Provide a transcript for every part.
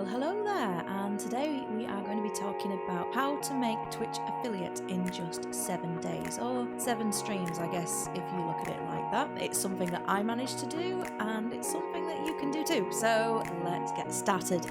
Well, hello there, and today we are going to be talking about how to make Twitch affiliate in just 7 days, or 7 streams, I guess, if you look at it like that. It's something that I managed to do, and it's something that you can do too, so let's get started.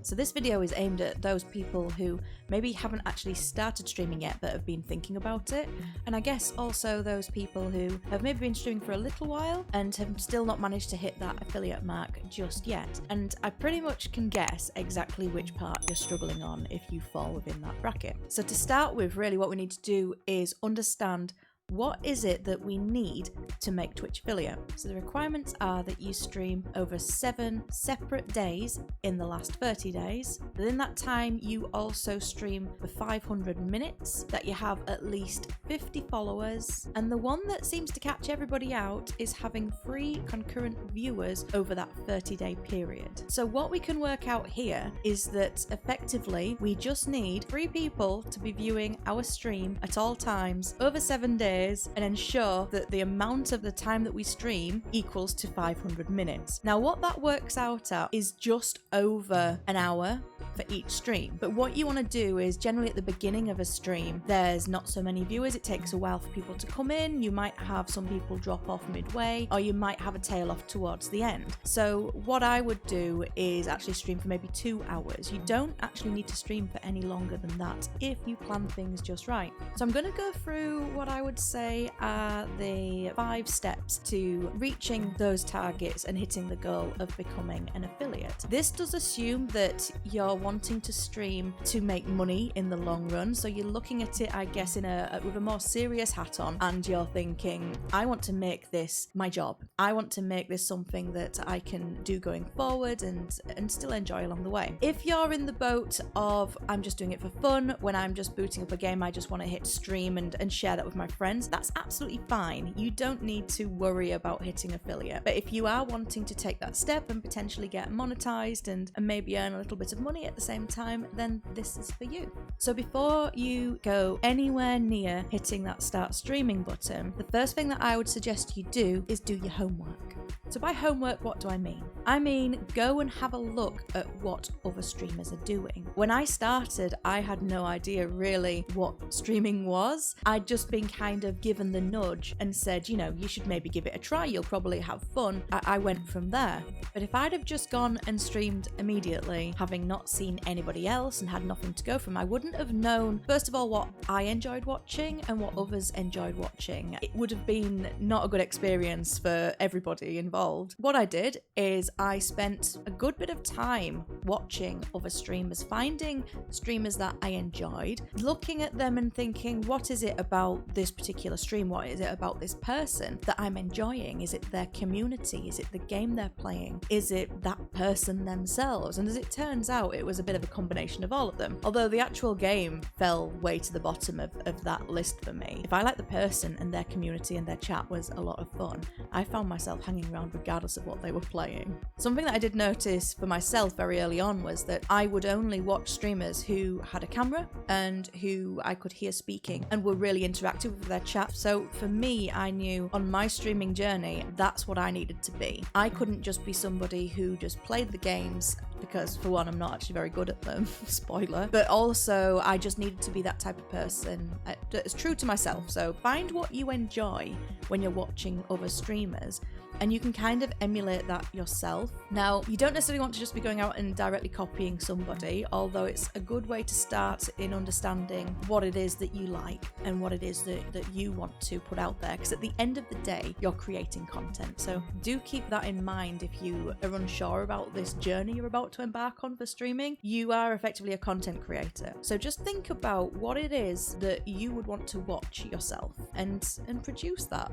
So this video is aimed at those people who maybe haven't actually started streaming yet but have been thinking about it, and I guess also those people who have maybe been streaming for a little while and have still not managed to hit that affiliate mark just yet. And I pretty much can guess exactly which part you're struggling on if you fall within that bracket. So to start with, really what we need to do is understand what is it that we need to make Twitch affiliate. So the requirements are that you stream over 7 separate days in the last 30 days. Within that time, you also stream for 500 minutes, that you have at least 50 followers, and the one that seems to catch everybody out is having 3 concurrent viewers over that 30-day period. So what we can work out here is that effectively we just need 3 people to be viewing our stream at all times over 7 days, and ensure that the amount of the time that we stream equals to 500 minutes. Now what that works out at is just over an hour for each stream. But what you want to do is generally at the beginning of a stream, there's not so many viewers. It takes a while for people to come in. You might have some people drop off midway, or you might have a tail off towards the end. So what I would do is actually stream for maybe 2 hours. You don't actually need to stream for any longer than that if you plan things just right. So I'm going to go through what I would say are the 5 steps to reaching those targets and hitting the goal of becoming an affiliate. This does assume that you're wanting to stream to make money in the long run. So you're looking at it, I guess, with a more serious hat on, and you're thinking, I want to make this my job. I want to make this something that I can do going forward and still enjoy along the way. If you're in the boat of I'm just doing it for fun, when I'm just booting up a game, I just want to hit stream and share that with my friends, that's absolutely fine. You don't need to worry about hitting affiliate. But if you are wanting to take that step and potentially get monetized and maybe earn a little bit of money at the same time, then this is for you. So before you go anywhere near hitting that start streaming button, the first thing that I would suggest you do is do your homework. So by homework, what do I mean? I mean, go and have a look at what other streamers are doing. When I started, I had no idea really what streaming was. I'd just been kind of given the nudge and said, you know, you should maybe give it a try, you'll probably have fun. I went from there. But if I'd have just gone and streamed immediately, having not seen anybody else and had nothing to go from, I wouldn't have known, first of all, what I enjoyed watching and what others enjoyed watching. It would have been not a good experience for everybody involved. What I did is I spent a good bit of time watching other streamers, finding streamers that I enjoyed, looking at them and thinking, what is it about this particular stream? What is it about this person that I'm enjoying? Is it their community? Is it the game they're playing? Is it that person themselves? And as it turns out, it was a bit of a combination of all of them. Although the actual game fell way to the bottom of that list for me. If I liked the person and their community and their chat was a lot of fun, I found myself hanging around regardless of what they were playing. Something that I did notice for myself very early on was that I would only watch streamers who had a camera and who I could hear speaking and were really interactive with their chat. So for me, I knew on my streaming journey, that's what I needed to be. I couldn't just be somebody who just played the games, because for one, I'm not actually very good at them, spoiler, but also I just needed to be that type of person that's true to myself. So find what you enjoy when you're watching other streamers, and you can kind of emulate that yourself. Now, you don't necessarily want to just be going out and directly copying somebody, although it's a good way to start in understanding what it is that you like and what it is that you want to put out there, because at the end of the day, you're creating content. So do keep that in mind if you are unsure about this journey you're about to embark on for streaming. You are effectively a content creator. So just think about what it is that you would want to watch yourself and produce that.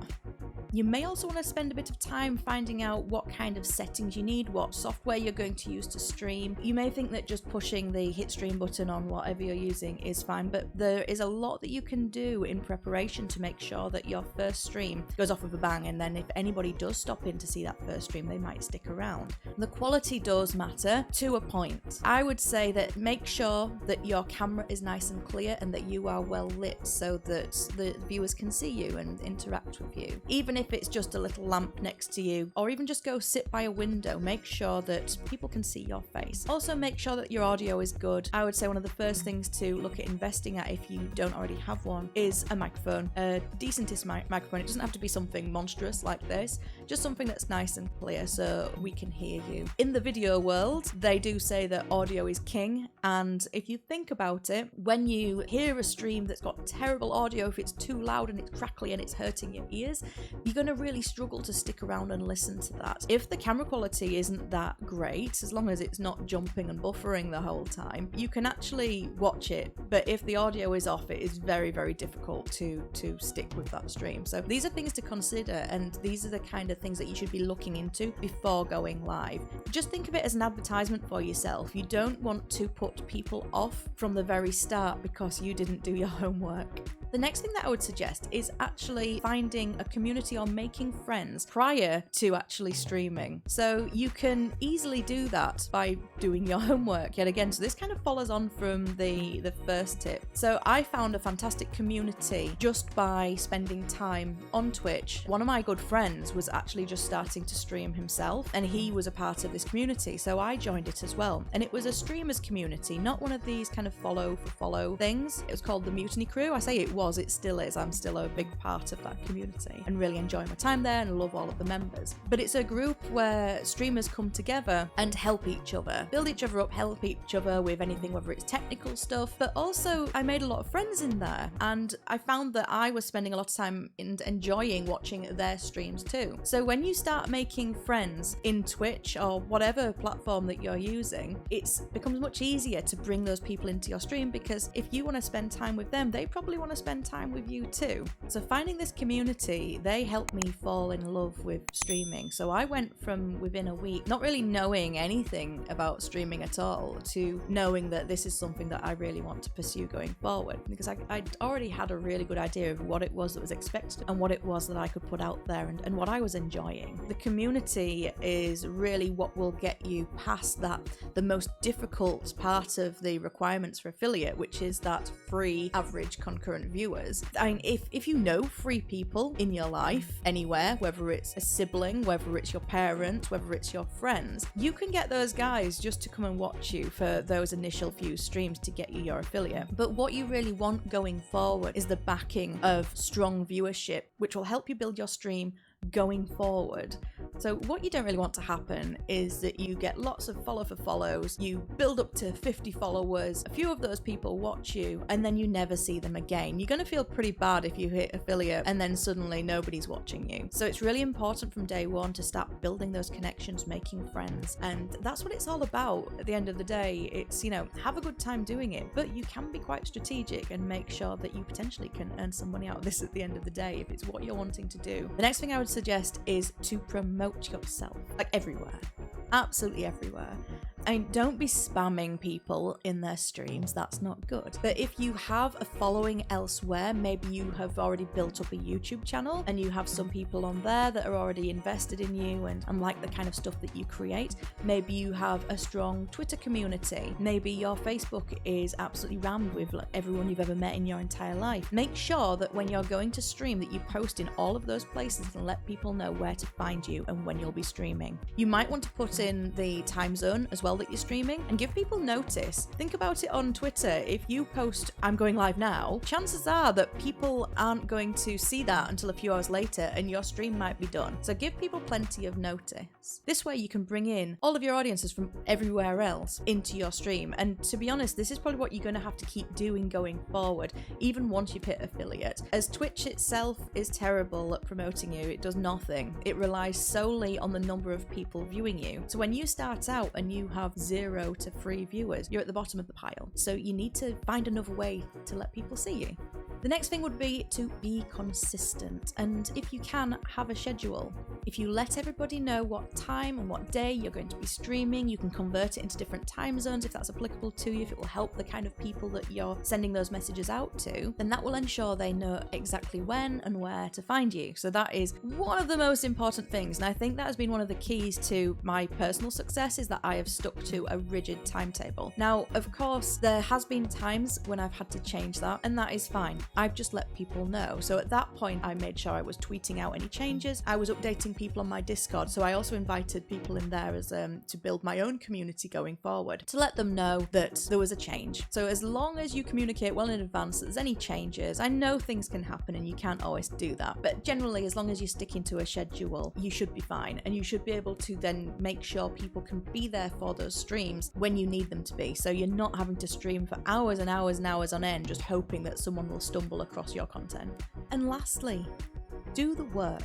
You may also want to spend a bit of time finding out what kind of settings you need, what software you're going to use to stream. You may think that just pushing the hit stream button on whatever you're using is fine, but there is a lot that you can do in preparation to make sure that your first stream goes off with a bang, and then if anybody does stop in to see that first stream, they might stick around. The quality does matter to a point. I would say that make sure that your camera is nice and clear and that you are well lit so that the viewers can see you and interact with you. Even if it's just a little lamp next to you, or even just go sit by a window, make sure that people can see your face. Also make sure that your audio is good. I would say one of the first things to look at investing at, if you don't already have one, is a microphone. A decentest microphone. It doesn't have to be something monstrous like this, just something that's nice and clear so we can hear you. In the video world, they do say that audio is king, and if you think about it, when you hear a stream that's got terrible audio, if it's too loud and it's crackly and it's hurting your ears, you're going to really struggle to stick around and listen to that. If the camera quality isn't that great, as long as it's not jumping and buffering the whole time, you can actually watch it, but if the audio is off, it is very, very difficult to stick with that stream. So these are things to consider, and these are the kind of things that you should be looking into before going live. Just think of it as an advertisement for yourself. You don't want to put people off from the very start because you didn't do your homework. The next thing that I would suggest is actually finding a community or making friends prior to actually streaming. So you can easily do that by doing your homework yet again. So this kind of follows on from the first tip. So I found a fantastic community just by spending time on Twitch. One of my good friends was actually just starting to stream himself, and he was a part of this community. So I joined it as well. And it was a streamers community, not one of these kind of follow for follow things. It was called the Mutiny Crew. I say it still is. I'm still a big part of that community and really enjoy my time there and love all of the members. But it's a group where streamers come together and help each other, build each other up, help each other with anything, whether it's technical stuff, but also I made a lot of friends in there, and I found that I was spending a lot of time enjoying watching their streams too. So when you start making friends in Twitch or whatever platform that you're using, it becomes much easier to bring those people into your stream, because if you want to spend time with them, they probably want to spend time with you too. So finding this community, they helped me fall in love with streaming. So I went from within a week not really knowing anything about streaming at all to knowing that this is something that I really want to pursue going forward, because I'd already had a really good idea of what it was that was expected and what it was that I could put out there and what I was enjoying. The community is really what will get you past the most difficult part of the requirements for affiliate, which is that free average concurrent viewers. I mean, if you know free people in your life anywhere, whether it's a sibling, whether it's your parents, whether it's your friends, you can get those guys just to come and watch you for those initial few streams to get you your affiliate. But what you really want going forward is the backing of strong viewership, which will help you build your stream going forward. So what you don't really want to happen is that you get lots of follow for follows, you build up to 50 followers, a few of those people watch you, and then you never see them again. You're going to feel pretty bad if you hit affiliate and then suddenly nobody's watching you. So it's really important from day one to start building those connections, making friends, and that's what it's all about. At the end of the day, it's, have a good time doing it, but you can be quite strategic and make sure that you potentially can earn some money out of this at the end of the day if it's what you're wanting to do. The next thing I would suggest is to promote yourself, like everywhere, absolutely everywhere. I mean, don't be spamming people in their streams, that's not good. But if you have a following elsewhere, maybe you have already built up a YouTube channel and you have some people on there that are already invested in you and like the kind of stuff that you create. Maybe you have a strong Twitter community. Maybe your Facebook is absolutely rammed with everyone you've ever met in your entire life. Make sure that when you're going to stream that you post in all of those places and let people know where to find you and when you'll be streaming. You might want to put in the time zone as well that you're streaming and give people notice. Think about it on Twitter. If you post "I'm going live now," chances are that people aren't going to see that until a few hours later and your stream might be done. So give people plenty of notice. This way you can bring in all of your audiences from everywhere else into your stream. And to be honest, this is probably what you're going to have to keep doing going forward, even once you've hit affiliate. As Twitch itself is terrible at promoting you, it does nothing. It relies solely on the number of people viewing you. So when you start out and you have 0 to 3 viewers, you're at the bottom of the pile. So you need to find another way to let people see you. The next thing would be to be consistent, and if you can, have a schedule. If you let everybody know what time and what day you're going to be streaming, you can convert it into different time zones if that's applicable to you, if it will help the kind of people that you're sending those messages out to, then that will ensure they know exactly when and where to find you. So that is one of the most important things, and I think that has been one of the keys to my personal success, is that I have stuck to a rigid timetable. Now, of course, there has been times when I've had to change that, and that is fine. I've just let people know. So at that point, I made sure I was tweeting out any changes. I was updating people on my Discord, so I also invited people in there as to build my own community going forward, to let them know that there was a change. So as long as you communicate well in advance that there's any changes, I know things can happen and you can't always do that, but generally, as long as you're sticking to a schedule, you should be fine, and you should be able to then make sure people can be there for those streams when you need them to be. So you're not having to stream for hours and hours and hours on end, just hoping that someone will stumble across your content. And lastly, do the work.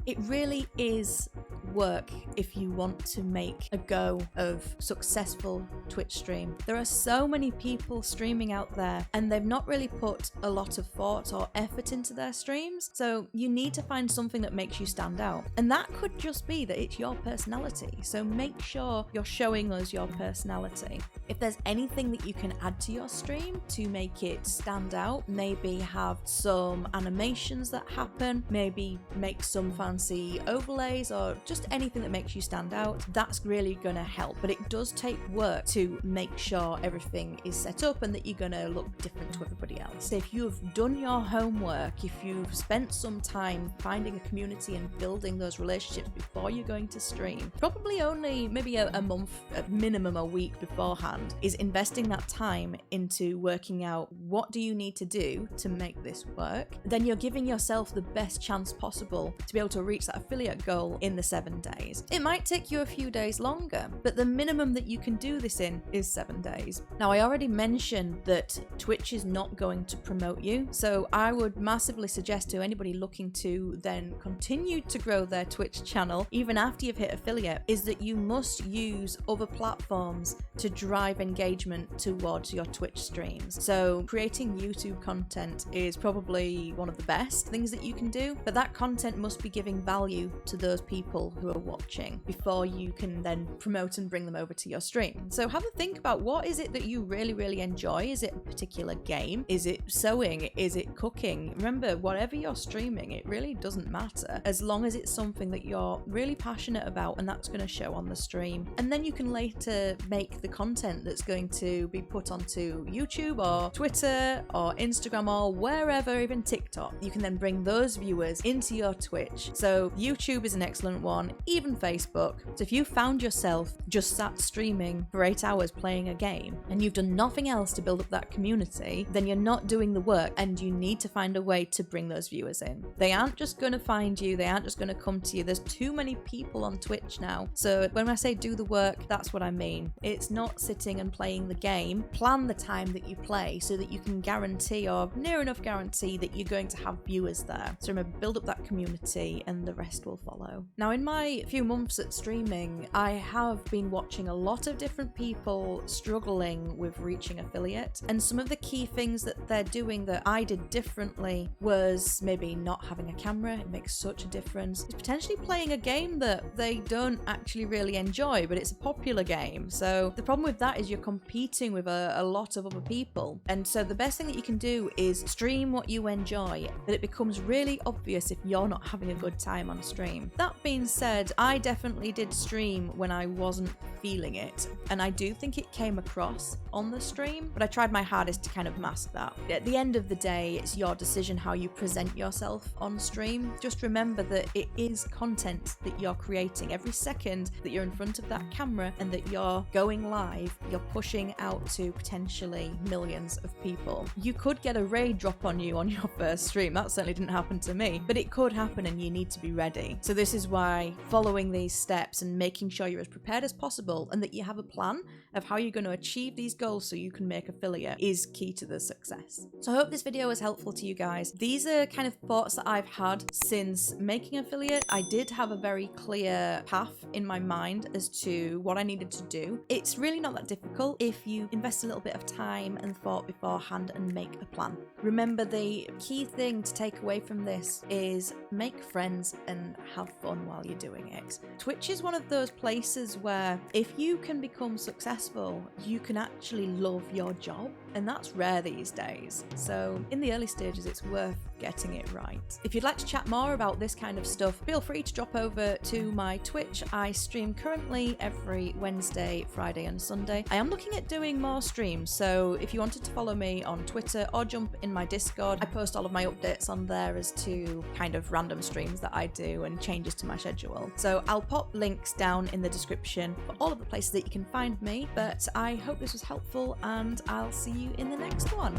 It really is work if you want to make a go of successful Twitch stream. There are so many people streaming out there and they've not really put a lot of thought or effort into their streams, so you need to find something that makes you stand out, and that could just be that it's your personality. So make sure you're showing us your personality. If there's anything that you can add to your stream to make it stand out, maybe have some animations that happen, maybe make some fancy overlays, or just anything that makes you stand out, that's really going to help. But it does take work to make sure everything is set up and that you're going to look different to everybody else. So if you've done your homework, if you've spent some time finding a community and building those relationships before you're going to stream, probably only maybe a month, at minimum a week beforehand, is investing that time into working out what do you need to do to make this work, then you're giving yourself the best chance possible to be able to reach that affiliate goal in the 7 days. It might take you a few days longer, but the minimum that you can do this in is 7 days. Now, I already mentioned that Twitch is not going to promote you, so I would massively suggest to anybody looking to then continue to grow their Twitch channel, even after you've hit affiliate, is that you must use other platforms to drive engagement towards your Twitch streams. So creating YouTube content is probably one of the best things that you can do, but that content must be giving value to those people who are watching before you can then promote and bring them over to your stream. So have a think about, what is it that you really enjoy? Is it a particular game? Is it sewing? Is it cooking? Remember, whatever you're streaming, it really doesn't matter as long as it's something that you're really passionate about, and that's going to show on the stream. And then you can later make the content that's going to be put onto YouTube or Twitter or Instagram or wherever, even TikTok. You can then bring those viewers into your Twitch. So YouTube is an excellent one, even Facebook. So if you found yourself just sat streaming for 8 hours playing a game and you've done nothing else to build up that community, then you're not doing the work, and you need to find a way to bring those viewers in. They aren't just going to find you, they aren't just going to come to you. There's too many people on Twitch now. So when I say do the work, that's what I mean. It's not sitting and playing the game. Plan the time that you play so that you can guarantee, or near enough guarantee, that you're going to have viewers there. So remember, build up that community and the rest will follow. Now, in my few months at streaming, I have been watching a lot of different people struggling with reaching affiliate, and some of the key things that they're doing that I did differently was maybe not having a camera. It makes such a difference. It's potentially playing a game that they don't actually really enjoy, but it's a popular game. So the problem with that is you're competing with a lot of other people, and so the best thing that you can do is stream what you enjoy, but it becomes really obvious if you're not having a good time on stream. That being said, I definitely did stream when I wasn't feeling it, and I do think it came across on the stream, but I tried my hardest to kind of mask that. At the end of the day, it's your decision how you present yourself on stream. Just remember that it is content that you're creating. Every second that you're in front of that camera and that you're going live, you're pushing out to potentially millions of people. You could get a raid drop on you on your first stream. That certainly didn't happen to me, but it could happen, and you need to be ready. So this is why by following these steps and making sure you're as prepared as possible and that you have a plan of how you're going to achieve these goals so you can make affiliate is key to the success. So I hope this video was helpful to you guys. These are kind of thoughts that I've had since making affiliate. I did have a very clear path in my mind as to what I needed to do. It's really not that difficult if you invest a little bit of time and thought beforehand and make a plan. Remember, the key thing to take away from this is make friends and have fun while you're doing it. Twitch is one of those places where if you can become successful, you can actually love your job, and that's rare these days. So in the early stages, it's worth getting it right. If you'd like to chat more about this kind of stuff, feel free to drop over to my Twitch. I stream currently every Wednesday, Friday and Sunday. I am looking at doing more streams, so if you wanted to follow me on Twitter or jump in my Discord, I post all of my updates on there as to kind of random streams that I do and changes to my schedule. So I'll pop links down in the description for all of the places that you can find me, but I hope this was helpful and I'll see you in the next one.